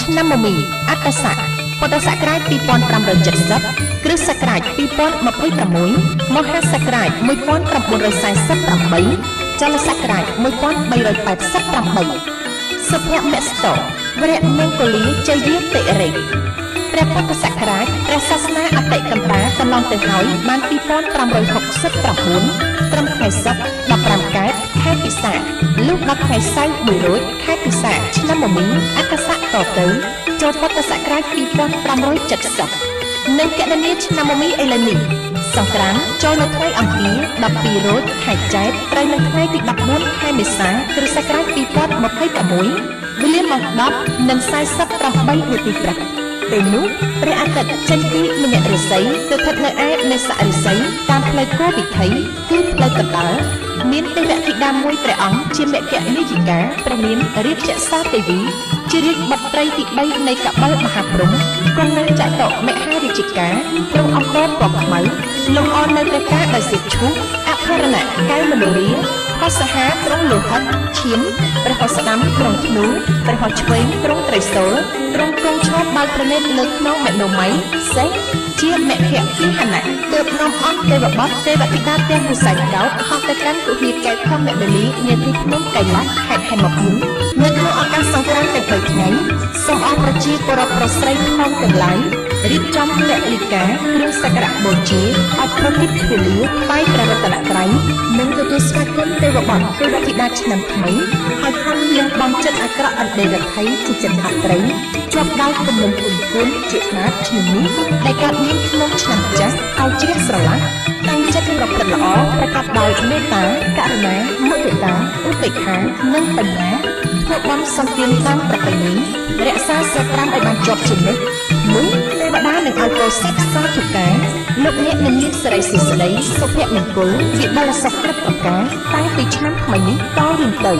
ឆ្នាំមមីអត្តស័កពុទ្ធសករាជ2570គ្រិស្តសករាជ2026មហាសករាជ1948ចលសករាជ1388សុភមស្តោវរៈមង្គលាជយាតិរិកព្រះពុទ្ធសករាជព្រះសាសនាអតិកន្តាកន្លងទៅហើយបាន2569ត្រឹមថ្ងៃសុក្រ15កើតខែពិសាខលុះដល់ថ្ងៃសៅរ៍1រោចខែពិសាខឆ្នាំមមីអក្ស័កតទៅចូលពុទ្ធសករាជ2570និងកណនីឆ្នាំមមីឥឡូវនេះសង្ក្រាន្តចូលនៅថ្ងៃអង្គារ12រោចខែចែកត្រូវនៅថ្ងៃទី14ខែមេសាគ្រិស្តសករាជ2026វេលាម៉ោង10:48នាទីព្រឹកពេលនោះព្រះអាទិត្យចេញពីមញរិស័យទៅស្ថិតនៅឯនេសរិស័យតាមផ្លូវគោវិថីគឺផ្លូវកណ្ដាលមានទេវធីតាមួយព្រះអង្គជាមគ្គនាយិកាព្រះនាមរាជសាទេវីជារាជបុត្រីទី3នៃកបិលមហាព្រហ្មគង់នៅចតុមហារាជិកាទ្រង់អង្គរពណ៌ខ្មៅលំអរនៅព្រះការដោយសិទ្ធឈូកអភរណៈកែវមនោរាហស្សាទ្រង់លោហិតឈាមព្រះហស្តាំទ្រង់ធ្នូព្រះហស្ឆ្វេងទ្រង់ត្រីសូលទ្រង់គង់ឈរបើកប្រណិតលើខ្នងមេណូមៃសេះជាមគ្គពីហណៈទើបនាំអង្គទេវបុត្រទេវធីតាទាំងពុសែកកោតហោះទៅកាន់គុហាកែវខំមេបលីនាទីភ្នំកៃឡាស់ខេត្តហេមភូមិនៅក្នុងឱកាសសង្ក្រាន្តទាំង3ថ្ងៃសូមអរប្រជាពលរដ្ឋប្រុសស្រីក្នុងទាំងឡាយរៀបចំពលិកាគ្រឿងសក្ការបូជាអបប្រតិភពលាថ្វាយព្រះរតនត្រ័យនិងទទួលស្វាគមន៍ទេវបុត្រទេវធីតាឆ្នាំថ្មីហើយខំលះបង់ចិត្តអាក្រក់អន្តេរដ្ឋីជាចិត្តអត្រីជាប់ដោយគំនុំគុណជាស្នាតឈ្មោះនេះដែលកើតមានក្នុងឆ្នាំចាស់ឲ្យជ្រះស្រឡះតាំងចិត្តប្រព្រឹត្តល្អប្រកបដោយមេត្តាករុណាមុទិតាឧបេក្ខានិងបញ្ញាធ្វើបានសន្តានតាមប្រពៃណីរក្សាសក្រាមឲ្យបានជាប់ជានិច្ចនោះទេវតានឹងឲ្យពោសិទ្ធសាធុការលោកអ្នកនឹងមានសិរីសួស្តីសុភមង្គលវិបលសុខគ្រប់ប្រការតាំងពីឆ្នាំថ្មីនេះតរៀងទៅ